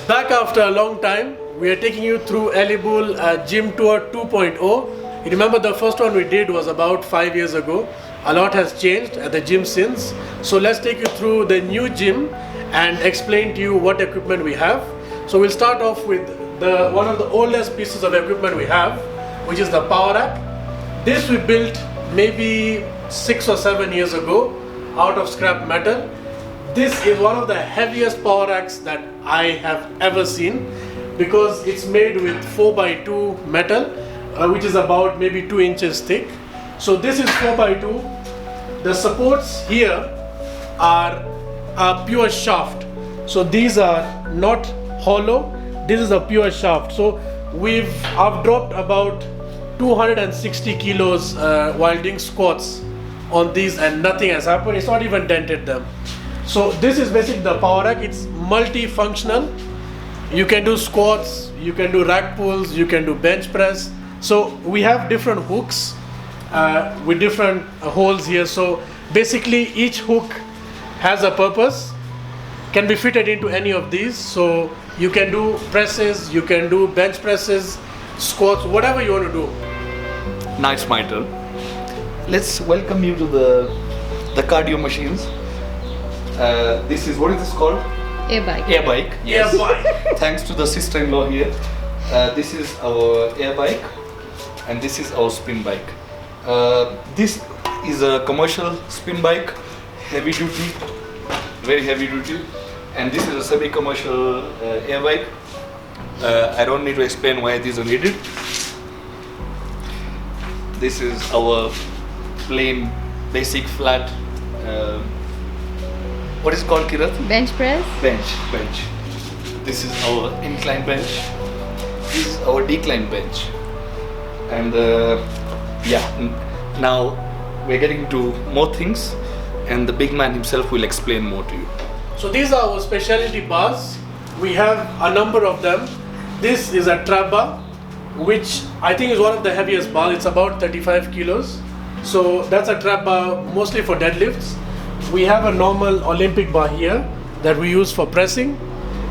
Back after a long time, we are taking you through Elebull Gym Tour 2.0. You remember the first one we did was about 5 years ago. A lot has changed at the gym since. So let's take you through the new gym and explain to you what equipment we have. So we'll start off with one of the oldest pieces of equipment we have, which is the power rack. This we built maybe 6 or 7 years ago out of scrap metal. This is one of the heaviest power racks that I have ever seen because it's made with 4x2 metal, which is about maybe 2 inches thick. So this is 4x2. The supports here are a pure shaft. So these are not hollow. This is a pure shaft. So I've dropped about 260 kilos while doing squats on these and nothing has happened. It's not even dented them. So this is basically the power rack. It's multifunctional. You can do squats, you can do rack pulls, you can do bench press. So we have different hooks with different holes here. So basically each hook has a purpose, can be fitted into any of these. So you can do presses, you can do bench presses, squats, whatever you want to do. Nice, my turn. Let's welcome you to the cardio machines. This is, what is this called? Air bike. Air bike. Yes. Air bike. Thanks to the sister-in-law here. This is our air bike and this is our spin bike. This is a commercial spin bike, heavy duty, very heavy duty, and this is a semi-commercial air bike. I don't need to explain why these are needed. This is our plain, basic, flat. What is it called, Kirat? Bench press. Bench. This is our incline bench. This is our decline bench. And now we're getting to more things, and the big man himself will explain more to you. So these are our specialty bars. We have a number of them. This is a trap bar, which I think is one of the heaviest bars. It's about 35 kilos. So that's a trap bar mostly for deadlifts. We have a normal Olympic bar here that we use for pressing.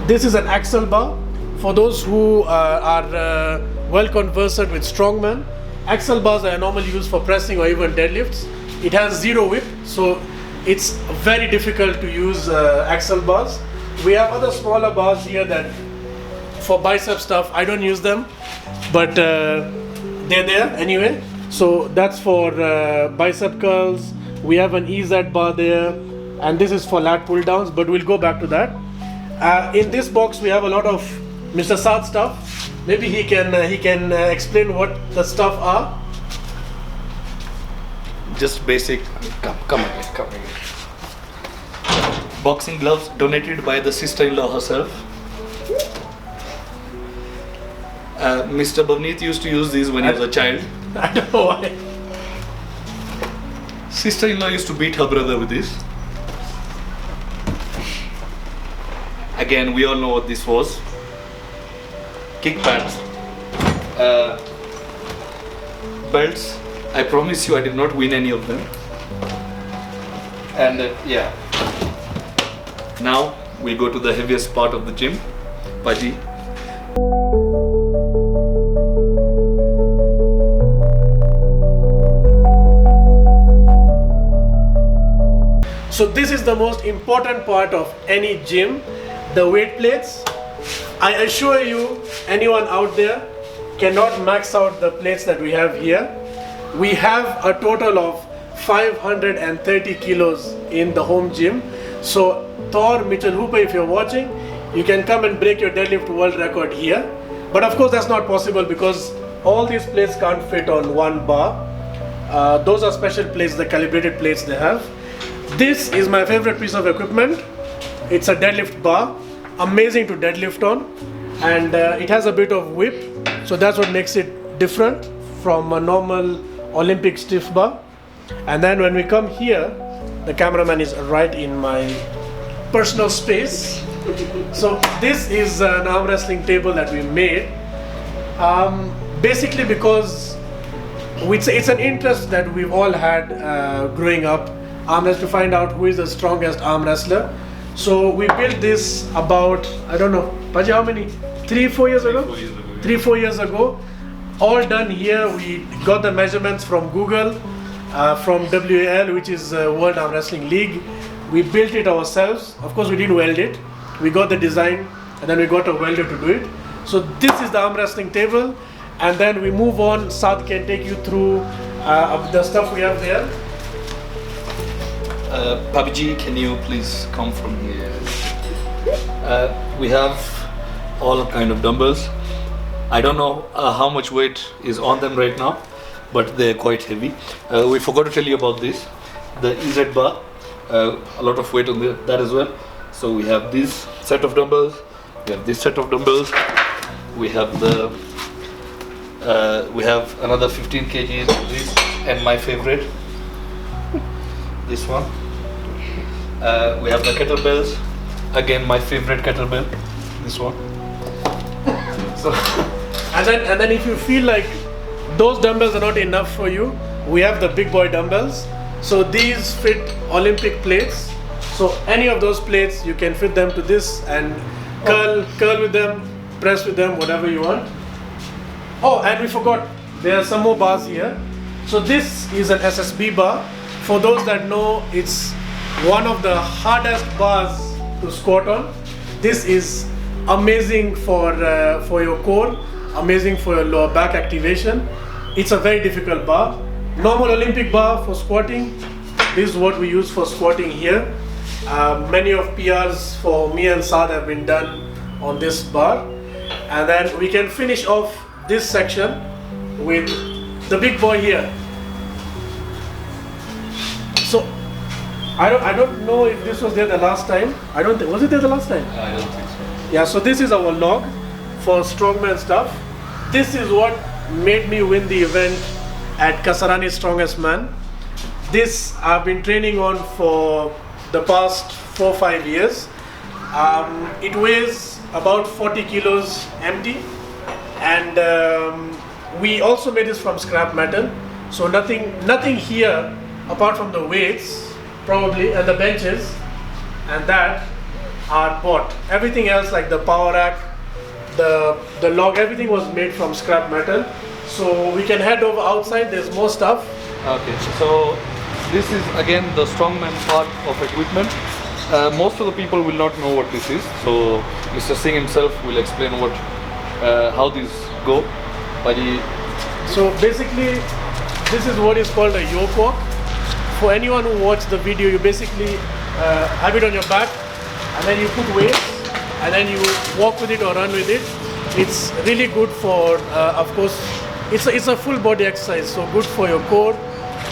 This is an axle bar. For those who are well conversant with strongman, axle bars are normally used for pressing or even deadlifts. It has zero whip, so it's very difficult to use axle bars. We have other smaller bars here that for bicep stuff, I don't use them, but they're there anyway. So that's for bicep curls. We have an EZ bar there, and this is for lat pull downs, but we'll go back to that. In this box we have a lot of Mr. Saad stuff. Maybe he can explain what the stuff are. Just basic. Come again. Boxing gloves donated by the sister-in-law herself. Mr. Bhavneet used to use these when he was a child. I don't know why. Sister-in-law used to beat her brother with this. Again, we all know what this was. Kick pads. Belts. I promise you I did not win any of them. And yeah. Now we go to the heaviest part of the gym. Paji. So this is the most important part of any gym, the weight plates. I assure you, anyone out there cannot max out the plates that we have here. We have a total of 530 kilos in the home gym. So Thor, Mitchell Hooper, if you're watching, you can come and break your deadlift world record here. But of course that's not possible because all these plates can't fit on one bar. Those are special plates, the calibrated plates they have. This is my favorite piece of equipment. It's a deadlift bar, amazing to deadlift on, and it has a bit of whip, so that's what makes it different from a normal Olympic stiff bar. And then when we come here, the cameraman is right in my personal space. So this is an arm wrestling table that we made, basically because it's an interest that we've all had growing up, arm wrestle, to find out who is the strongest arm wrestler. So we built this about, I don't know, Paji, how many? 3-4 years ago? 4 years ago. 3-4 years ago. All done here. We got the measurements from Google, from WAL, which is World Arm Wrestling League. We built it ourselves. Of course, we didn't weld it. We got the design, and then we got a welder to do it. So this is the arm wrestling table, and then we move on. Saad can take you through the stuff we have there. Pabiji, can you please come from here? We have all kind of dumbbells. I don't know how much weight is on them right now, but they're quite heavy. We forgot to tell you about this, the EZ bar. A lot of weight on that as well. So we have this set of dumbbells. We have this set of dumbbells. We have another 15 kgs of this, and my favorite, this one. We have the kettlebells. Again, my favorite kettlebell, this one. So, and then if you feel like those dumbbells are not enough for you, we have the big boy dumbbells. So these fit Olympic plates. So any of those plates, you can fit them to this and curl with them, press with them, whatever you want. Oh, and we forgot, there are some more bars here. So this is an SSB bar. For those that know, it's one of the hardest bars to squat on. This is amazing for your core, amazing for your lower back activation. It's a very difficult bar. Normal Olympic bar for squatting. This is what we use for squatting here. Many of PRs for me and Saad have been done on this bar. And then we can finish off this section with the big boy here. So I don't know if this was there the last time. I don't think, was it there the last time? I don't think so. Yeah, so this is our log for strongman stuff. This is what made me win the event at Kasarani Strongest Man. This I've been training on for the past 4-5 years. It weighs about 40 kilos empty, and we also made this from scrap metal. So nothing here apart from the weights probably and the benches and that are bought. Everything else like the power rack, the log, everything was made from scrap metal. So we can head over outside, there's more stuff. Okay, so this is again the strongman part of equipment. Most of the people will not know what this is, so Mr. Singh himself will explain how these go. So basically, this is what is called a yoke walk. For anyone who watched the video, you basically have it on your back, and then you put weights, and then you walk with it or run with it. It's really good for, of course, it's a full body exercise, so good for your core,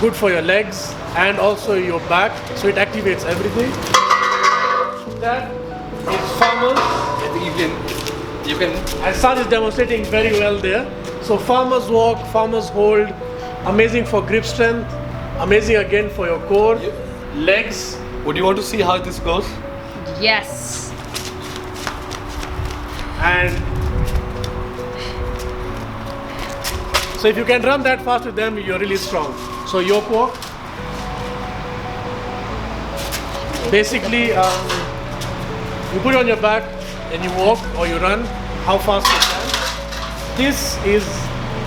good for your legs, and also your back, so it activates everything. That is farmers. I think you can. And Saad is demonstrating very well there. So farmers walk, farmers hold, amazing for grip strength, amazing again for your core, legs. Would you want to see how this goes? Yes. And so if you can run that fast with them, you're really strong. So yoke walk. Basically, you put it on your back and you walk or you run how fast you can.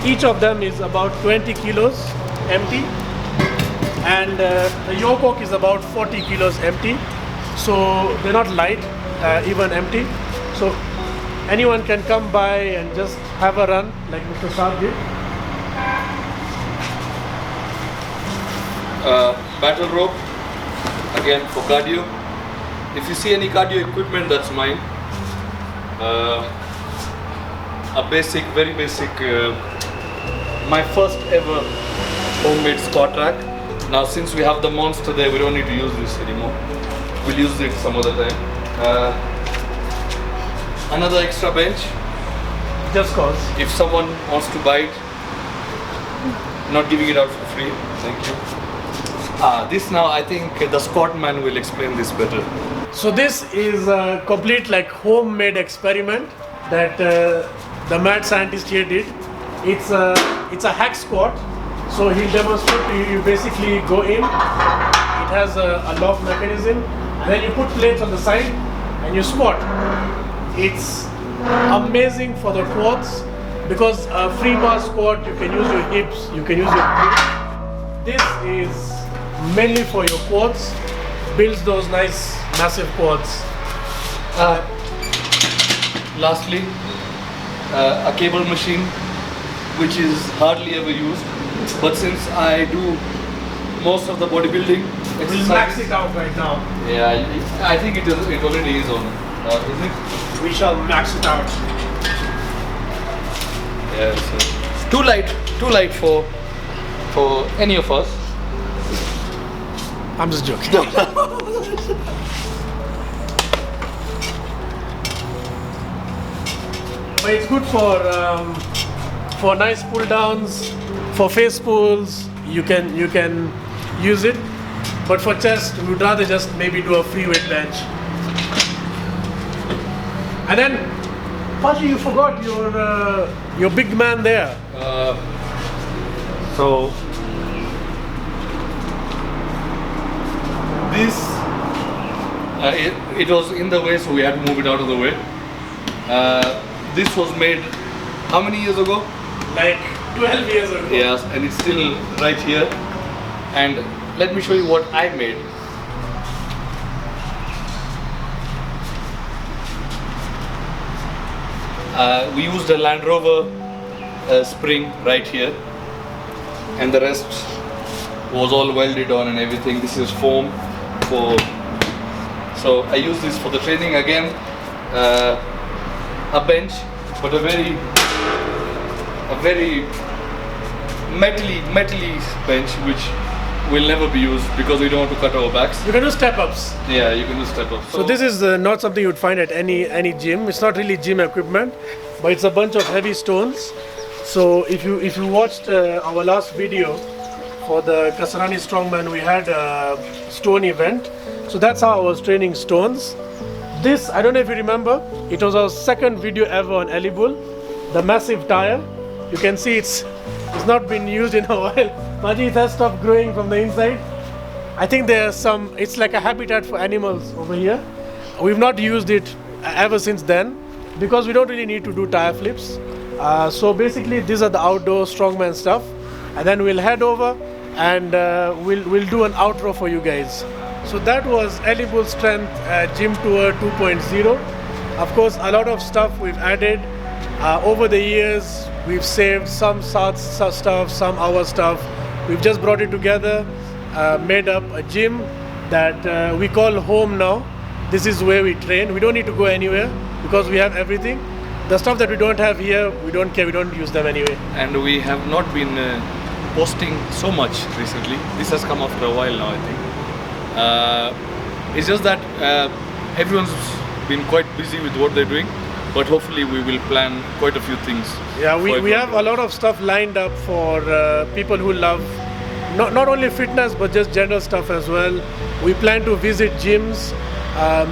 Each of them is about 20 kilos empty, and the yoke walk is about 40 kilos empty. So they're not light, even empty. So anyone can come by and just have a run like Mr. Saad did. Battle rope, again for cardio. If you see any cardio equipment, that's mine. A basic, very basic, my first ever homemade squat rack. Now since we have the monster there, we don't need to use this anymore. We'll use it some other time. Another extra bench. Just cause. If someone wants to buy it, not giving it out for free. Thank you. This now, I think the squat man will explain this better. So this is a complete like homemade experiment that the mad scientist here did. It's a hack squat. So he'll demonstrate to you. You basically go in. It has a lock mechanism, and then you put plates on the side and you squat. It's amazing for the quads because free bar squat, you can use your hips, you can use your glutes. This is mainly for your quads, builds those nice massive quads. Lastly, a cable machine, which is hardly ever used, but since I do most of the bodybuilding We'll max it out right now. yeah, I think it already is on. Is it? We shall max it out. Yeah, so too light for any of us. I'm just joking. But it's good for nice pull downs, for face pulls. You can use it. But for chest, we would rather just maybe do a free weight bench. And then, Paji, you forgot your big man there. So this it was in the way, so we had to move it out of the way. This was made how many years ago? Like 12 years ago. Yes, and it's still right here. And let me show you what I made. We used a Land Rover spring right here, and the rest was all welded on and everything. This is foam for. So I use this for the training again. A bench, but a very metally bench, which will never be used because we don't want to cut our backs. You can do step ups. Yeah, you can do step ups. So this is not something you'd find at any gym. It's not really gym equipment, but it's a bunch of heavy stones. So if you watched our last video for the Kasarani Strongman, we had a stone event. So that's how I was training stones. This, I don't know if you remember, it was our second video ever on Elebull. The massive tire. You can see it's not been used in a while. Maji, it has stopped growing from the inside. I think there's it's like a habitat for animals over here. We've not used it ever since then because we don't really need to do tire flips. So basically these are the outdoor strongman stuff, and then we'll head over and we'll do an outro for you guys. So that was Elebull Strength Gym Tour 2.0. Of course, a lot of stuff we've added over the years. We've saved some stuff, some our stuff. We've just brought it together, made up a gym that we call home now. This is where we train. We don't need to go anywhere because we have everything. The stuff that we don't have here, we don't care, we don't use them anyway. And we have not been posting so much recently. This has come after a while now, I think. It's just that everyone's been quite busy with what they're doing, but hopefully we will plan quite a few things. Yeah, we have a lot of stuff lined up for people who love not only fitness but just general stuff as well. We plan to visit gyms,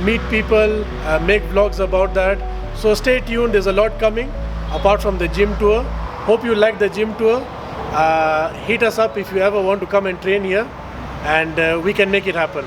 meet people, make vlogs about that. So stay tuned, there's a lot coming apart from the gym tour. Hope you like the gym tour. Hit us up if you ever want to come and train here, and we can make it happen.